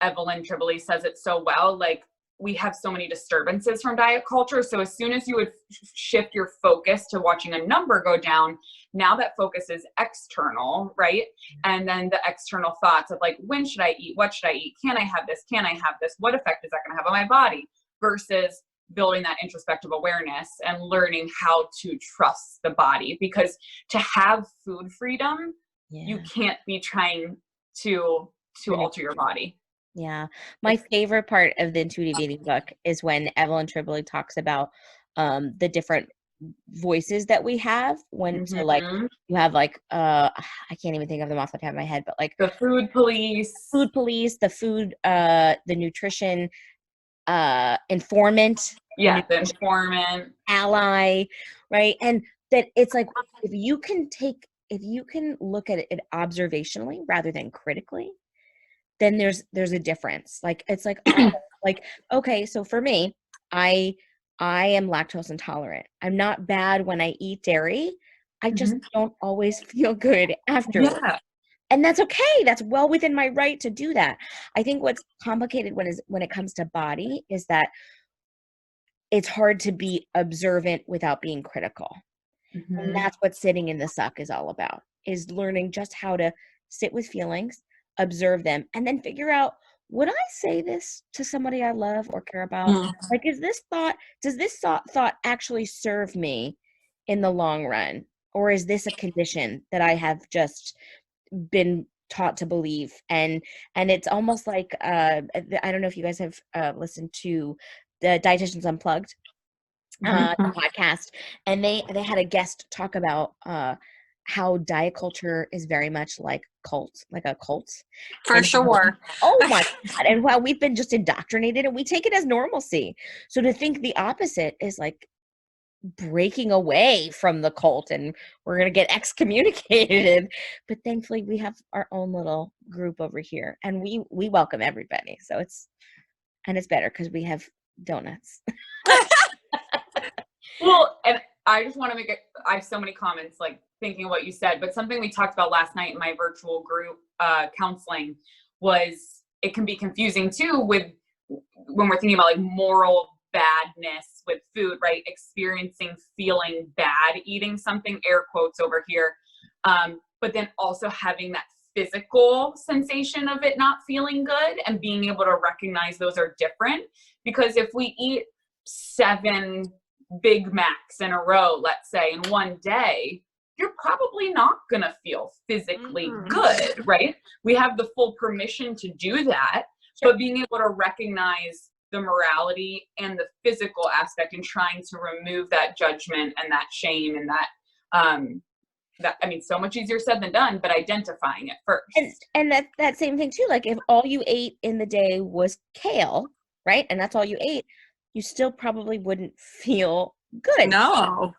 Evelyn Tribole says it so well, like we have so many disturbances from diet culture. So as soon as you would shift your focus to watching a number go down, now that focus is external, right? And then the external thoughts of like, when should I eat? What should I eat? Can I have this? Can I have this? What effect is that going to have on my body? Versus building that introspective awareness and learning how to trust the body. Because to have food freedom, you can't be trying to alter your body. Yeah. My favorite part of the intuitive eating book is when Evelyn Tribole talks about the different voices that we have when so like you have like I can't even think of them off the top of my head, but like the food police, the food the nutrition informant, the informant, ally, right? And that it's like if you can look at it observationally rather than critically, then there's a difference. Like it's like like okay, so for me, I am lactose intolerant. I'm not bad when I eat dairy. I just don't always feel good afterwards. Yeah. And that's okay. That's well within my right to do that. I think what's complicated when it comes to body is that it's hard to be observant without being critical. And that's what sitting in the suck is all about, is learning just how to sit with feelings, observe them, and then figure out, would I say this to somebody I love or care about? Like, does this thought actually serve me in the long run? Or is this a condition that I have just been taught to believe? And it's almost like, I don't know if you guys have listened to the Dietitians Unplugged the podcast, and they had a guest talk about how diet culture is very much like a cult. For sure. Oh my God. And while we've been just indoctrinated and we take it as normalcy. So to think the opposite is like breaking away from the cult and we're going to get excommunicated. But thankfully we have our own little group over here and we welcome everybody. So it's better because we have donuts. Well, and I just want to I have so many comments like thinking what you said, but something we talked about last night in my virtual group counseling was it can be confusing too when we're thinking about like moral badness with food, right? Experiencing feeling bad eating something, air quotes over here, but then also having that physical sensation of it not feeling good and being able to recognize those are different. Because if we eat 7 Big Macs in a row, let's say, in one day, you're probably not going to feel physically good, right? We have the full permission to do that, but being able to recognize the morality and the physical aspect and trying to remove that judgment and that shame and that, I mean, so much easier said than done, but identifying it first. And that same thing too, like if all you ate in the day was kale, right? And that's all you ate, you still probably wouldn't feel good. No.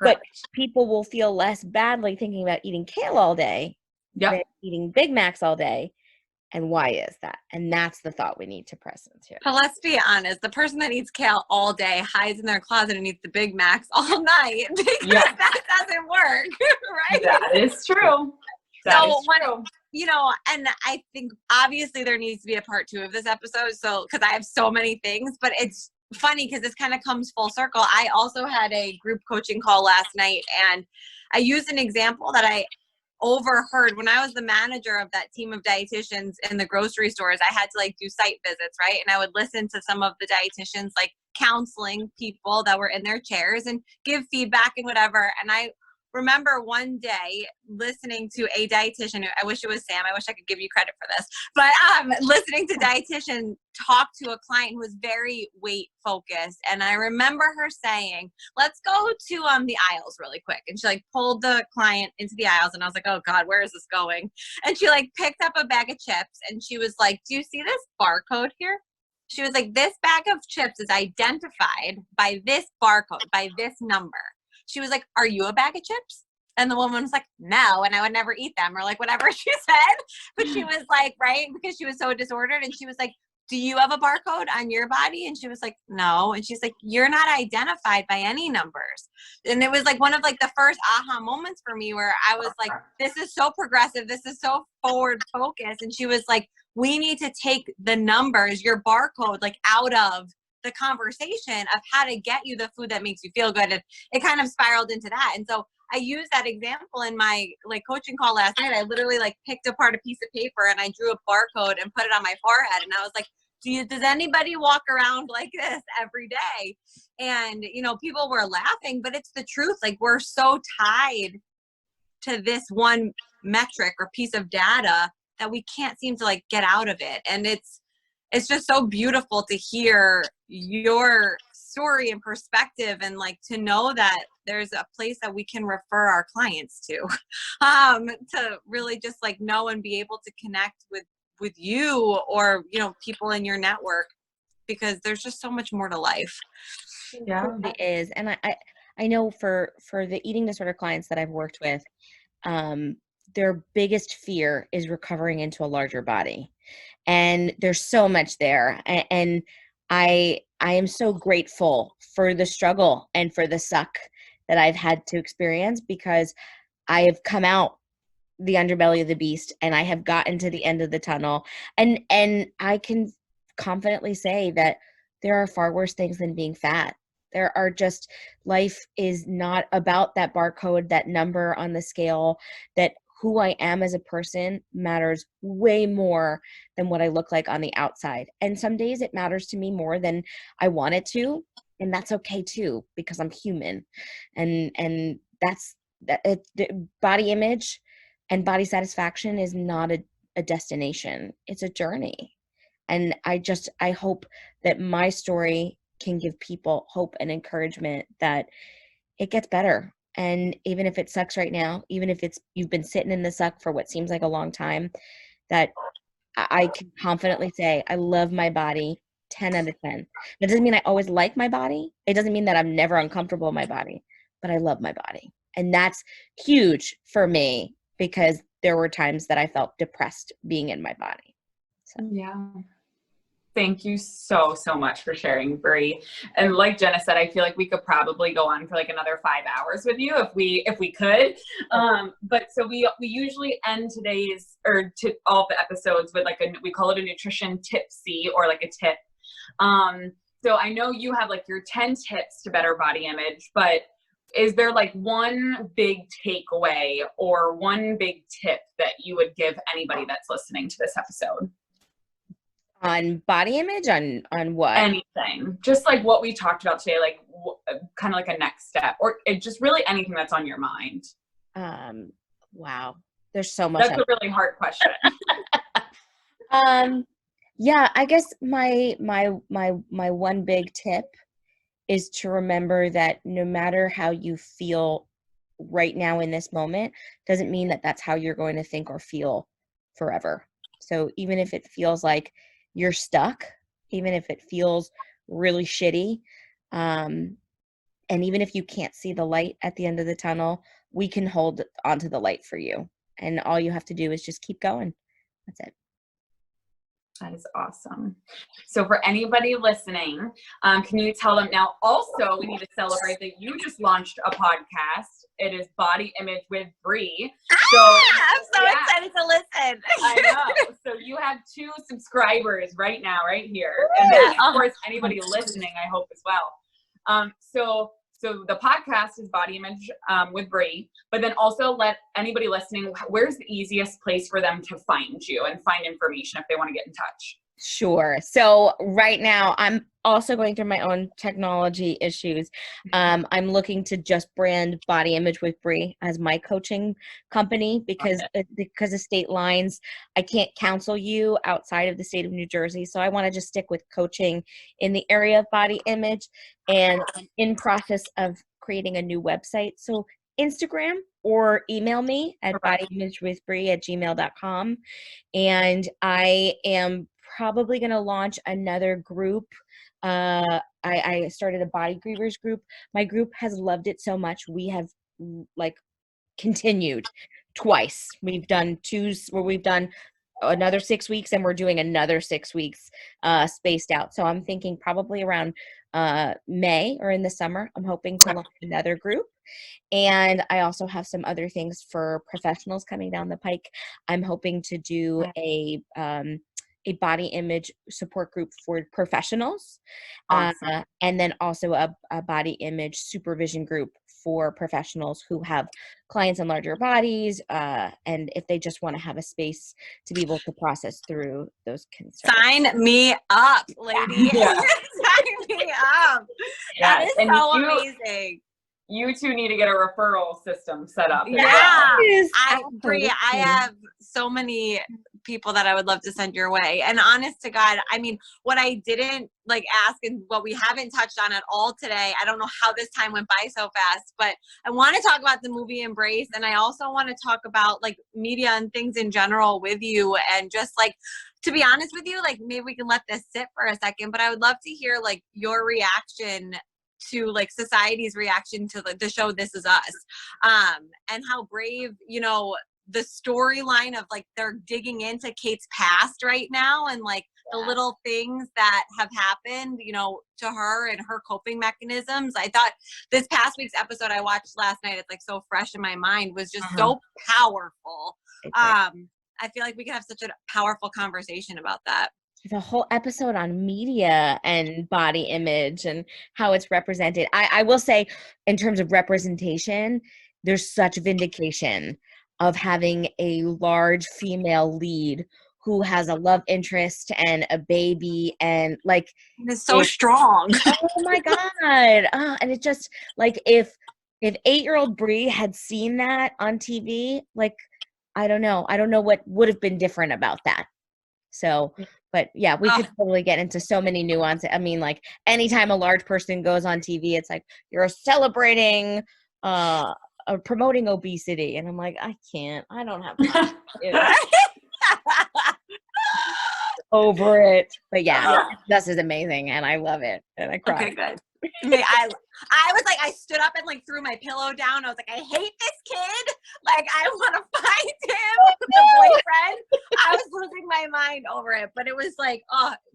But people will feel less badly thinking about eating kale all day than eating Big Macs all day. And why is that? And that's the thought we need to press into. But let's be honest, the person that eats kale all day hides in their closet and eats the Big Macs all night because that doesn't work, right? That is true. And I think obviously there needs to be a part 2 of this episode. So, because I have so many things, but it's funny because this kind of comes full circle. I also had a group coaching call last night, and I used an example that I overheard when I was the manager of that team of dietitians in the grocery stores. I had to like do site visits, right? And I would listen to some of the dietitians like counseling people that were in their chairs and give feedback and whatever. And I remember one day listening to a dietitian, I wish it was Sam, I wish I could give you credit for this, but listening to dietitian talk to a client who was very weight focused. And I remember her saying, let's go to the aisles really quick. And she like pulled the client into the aisles, and I was like, oh God, where is this going? And she like picked up a bag of chips, and she was like, do you see this barcode here? She was like, this bag of chips is identified by this barcode, by this number. She was like, are you a bag of chips? And the woman was like, no, and I would never eat them, or like whatever she said. But she was like, right, because she was so disordered. And she was like, do you have a barcode on your body? And she was like, no. And she's like, you're not identified by any numbers. And it was like one of like the first aha moments for me where I was like, this is so progressive. This is so forward focused. And she was like, we need to take the numbers, your barcode, like out of the conversation of how to get you the food that makes you feel good. And it kind of spiraled into that. And so I used that example in my like coaching call last night. I literally like picked apart a piece of paper and I drew a barcode and put it on my forehead. And I was like, does anybody walk around like this every day? And, you know, people were laughing, but it's the truth. Like, we're so tied to this one metric or piece of data that we can't seem to like get out of it. And it's just so beautiful to hear your story and perspective, and like to know that there's a place that we can refer our clients to really just like know and be able to connect with you or, you know, people in your network, because there's just so much more to life. Yeah, it is. And I know for the eating disorder clients that I've worked with, their biggest fear is recovering into a larger body. And there's so much there. And I am so grateful for the struggle and for the suck that I've had to experience, because I have come out the underbelly of the beast and I have gotten to the end of the tunnel. And I can confidently say that there are far worse things than being fat. There are just, life is not about that barcode, that number on the scale, that who I am as a person matters way more than what I look like on the outside. And some days it matters to me more than I want it to. And that's okay too, because I'm human. And that's that. Body image and body satisfaction is not a destination. It's a journey. And I hope that my story can give people hope and encouragement that it gets better. And even if it sucks right now, even if you've been sitting in the suck for what seems like a long time, that I can confidently say, I love my body 10 out of 10. That doesn't mean I always like my body. It doesn't mean that I'm never uncomfortable in my body, but I love my body. And that's huge for me, because there were times that I felt depressed being in my body. So. Yeah. Thank you so much for sharing, Bree. And like Jenna said, I feel like we could probably go on for like another 5 hours with you if we could. But so we usually end today's to all the episodes with like we call it a nutrition tipsy, or like a tip. So I know you have like your 10 tips to better body image, but is there like one big takeaway or one big tip that you would give anybody that's listening to this episode? On body image, on what? Anything, just like what we talked about today, like kind of like a next step, or just really anything that's on your mind. Wow, there's so much. That's a really hard question. Yeah, I guess my one big tip is to remember that no matter how you feel right now in this moment, doesn't mean that that's how you're going to think or feel forever. So even if it feels like you're stuck, even if it feels really shitty, and even if you can't see the light at the end of the tunnel, we can hold onto the light for you. And all you have to do is just keep going. That's it. That is awesome. So for anybody listening, can you tell them now? Also, we need to celebrate that you just launched a podcast. It is Body Image with Bree. So I'm so excited to listen. I know. So you have 2 subscribers right now, right here, and then of course anybody listening, I hope as well. So the podcast is Body Image with Bree, but then also let anybody listening, where's the easiest place for them to find you and find information if they want to get in touch? Sure. So right now I'm also going through my own technology issues. I'm looking to just brand Body Image with Bree as my coaching company because of state lines. I can't counsel you outside of the state of New Jersey. So I want to just stick with coaching in the area of body image, and I'm in process of creating a new website. So Instagram or email me at bodyimagewithbree@gmail.com. And I am probably going to launch another group. I started a body grievers group. My group has loved it so much. We have like continued twice. We've done 2 where we've done another 6 weeks, and we're doing another 6 weeks spaced out. So I'm thinking probably around May or in the summer, I'm hoping to launch another group. And I also have some other things for professionals coming down the pike. I'm hoping to do a body image support group for professionals. Awesome. And then also a body image supervision group for professionals who have clients in larger bodies, and if they just want to have a space to be able to process through those concerns. Sign me up, lady. Yeah. Sign me up. That is so amazing. You 2 need to get a referral system set up. Yeah. Well. Bree, I have so many people that I would love to send your way. And honest to God, I mean, what I didn't ask and what we haven't touched on at all today, I don't know how this time went by so fast, but I want to talk about the movie Embrace. And I also want to talk about media and things in general with you. And just to be honest with you, maybe we can let this sit for a second, but I would love to hear your reaction to society's reaction to the show This Is Us, and how brave, the storyline of they're digging into Kate's past right now, and the little things that have happened, to her and her coping mechanisms. I thought this past week's episode I watched last night, it's so fresh in my mind, was just so powerful. I feel like we could have such a powerful conversation about that. There's a whole episode on media and body image and how it's represented. I will say, in terms of representation, there's such vindication of having a large female lead who has a love interest and a baby, and it's so strong. Oh my God. And it just if 8-year-old Bree had seen that on TV, I don't know what would have been different about that. So, but yeah, we could totally get into so many nuances. I mean, anytime a large person goes on TV, it's you're celebrating, promoting obesity. And I'm I don't have time. Over it. But yeah, this is amazing. And I love it. And I cried. Okay, good. I was I stood up and threw my pillow down. I was I hate this kid. I want to find him, the boyfriend. I was losing my mind over it, but it was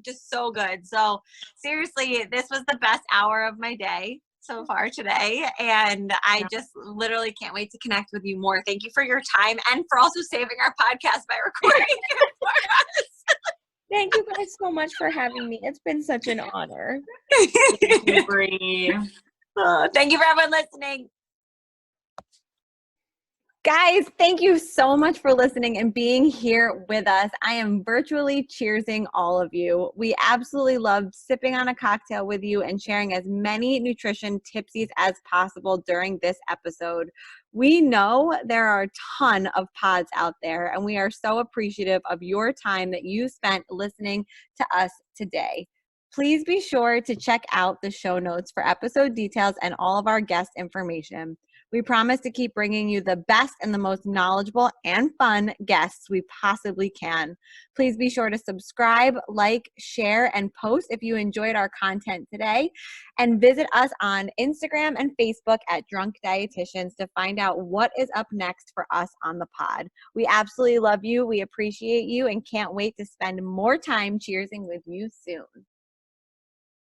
just so good. So seriously, this was the best hour of my day so far today. And I just literally can't wait to connect with you more. Thank you for your time and for also saving our podcast by recording it for us. Thank you guys so much for having me. It's been such an honor. Thank you, Bree. Thank you for everyone listening. Guys, thank you so much for listening and being here with us. I am virtually cheersing all of you. We absolutely loved sipping on a cocktail with you and sharing as many nutrition tipsies as possible during this episode. We know there are a ton of pods out there, and we are so appreciative of your time that you spent listening to us today. Please be sure to check out the show notes for episode details and all of our guest information. We promise to keep bringing you the best and the most knowledgeable and fun guests we possibly can. Please be sure to subscribe, like, share, and post if you enjoyed our content today. And visit us on Instagram and Facebook at Drunk Dietitians to find out what is up next for us on the pod. We absolutely love you. We appreciate you and can't wait to spend more time cheersing with you soon.